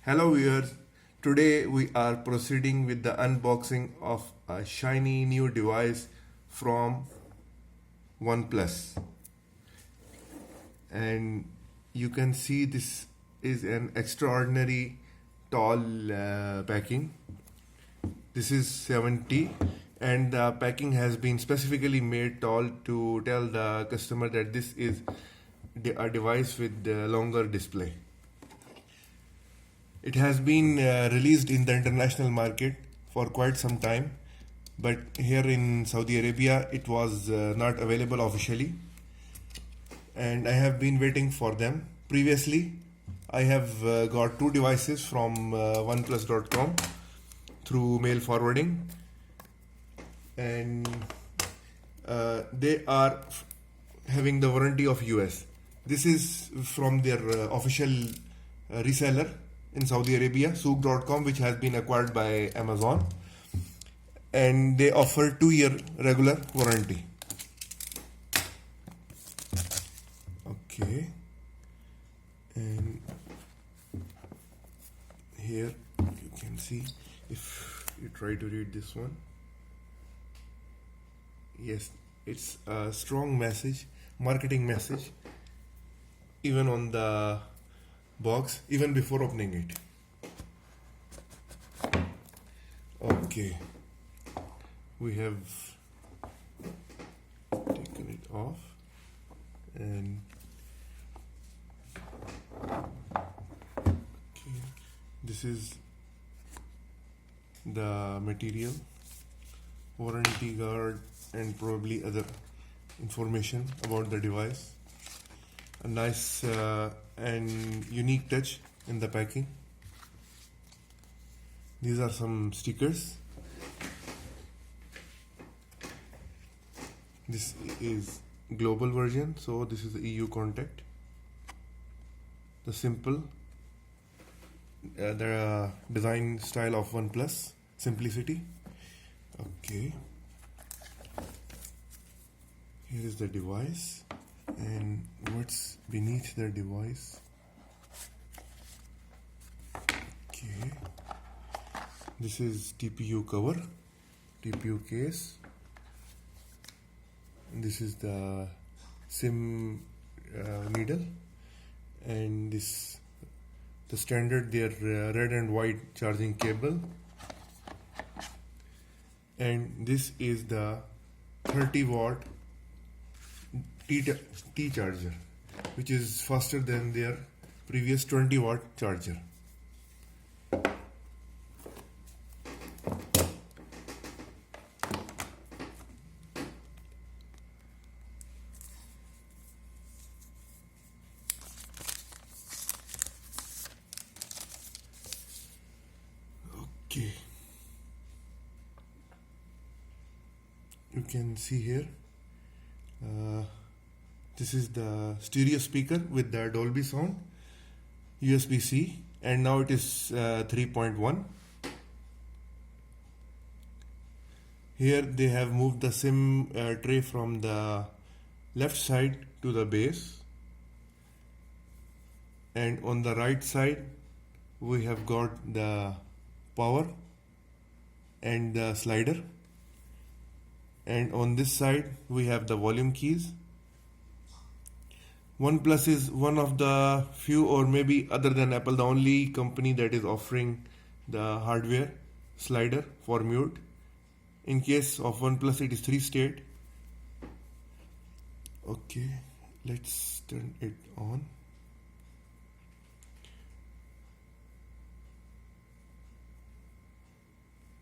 Hello viewers, today we are proceeding with the unboxing of a shiny new device from OnePlus. And you can see this is an extraordinary tall packing. This is 70 and the packing has been specifically made tall to tell the customer that this is a device with a longer display. It has been released in the international market for quite some time, but here in Saudi Arabia it was not available officially, and I have been waiting for them. Previously, I have got two devices from OnePlus.com through mail forwarding, and they are having the warranty of US. This is from their official reseller in Saudi Arabia, Souk.com, which has been acquired by Amazon, and they offer 2-year regular warranty. Okay, and here you can see, if you try to read this one, yes, it's a strong message, marketing message, even on the box, even before opening it. Okay, we have taken it off, and okay, this is the material, warranty card, and probably other information about the device. A nice and unique touch in the packing. These are some stickers. This is global version, so this is the EU contact. The simple, the design style of OnePlus, simplicity. Okay, here is the device, and what's beneath the device. Okay, this is TPU cover, TPU case, and this is the SIM needle, and this the standard their red and white charging cable, and this is the 30-watt T charger, which is faster than their previous 20-watt charger. Okay, you can see here, this is the stereo speaker with the Dolby sound, USB-C, and now it is 3.1. Here they have moved the SIM tray from the left side to the base, and on the right side we have got the power and the slider, and on this side we have the volume keys. OnePlus is one of the few, or maybe other than Apple, the only company that is offering the hardware slider for mute. In case of OnePlus, it is 3-state. Okay, let's turn it on.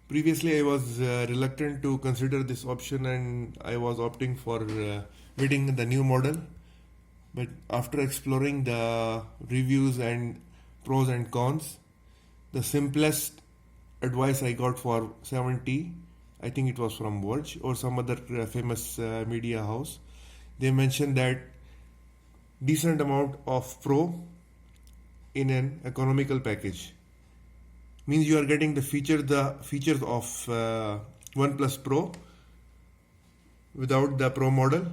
Previously, I was reluctant to consider this option, and I was opting for waiting the new model. But after exploring the reviews and pros and cons, the simplest advice I got for 70, I think it was from Verge or some other famous media house, they mentioned that decent amount of Pro in an economical package means you are getting the features of OnePlus Pro without the Pro model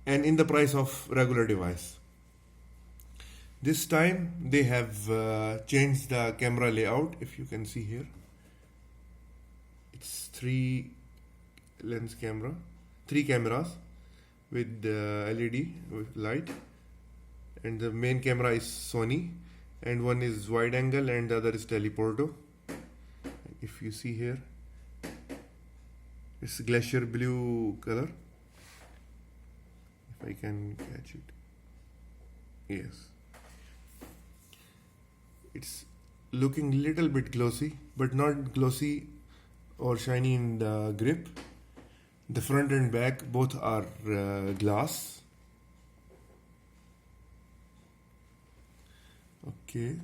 and in the price of regular device. This time they have changed the camera layout. If you can see here, it's three cameras with LED with light, and the main camera is Sony, and one is wide angle and the other is telephoto. If you see here, it's glacier blue color. If I can catch it, yes, it's looking little bit glossy, but not glossy or shiny in the grip. The front and back both are glass. Okay,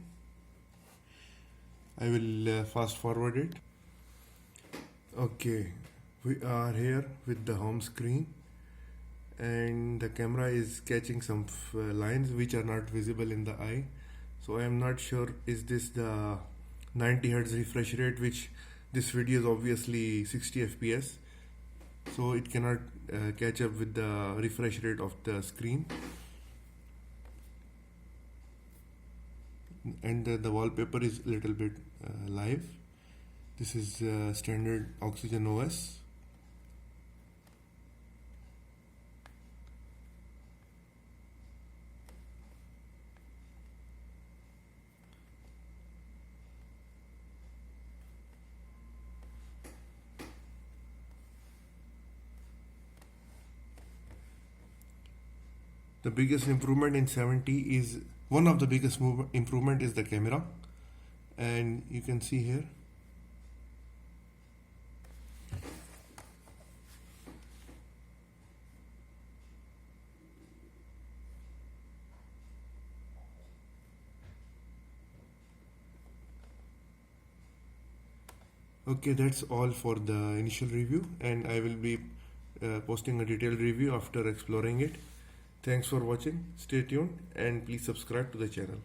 I will fast forward it. Okay, we are here with the home screen, and the camera is catching some lines which are not visible in the eye. So I am not sure, is this the 90 Hz refresh rate, which this video is obviously 60 fps, so it cannot catch up with the refresh rate of the screen. And the wallpaper is a little bit live. This is standard Oxygen OS. The biggest improvement in 70 is one of the biggest improvement is the camera, and you can see here okay, that's all for the initial review, and I will be posting a detailed review after exploring it. Thanks for watching, stay tuned, and please subscribe to the channel.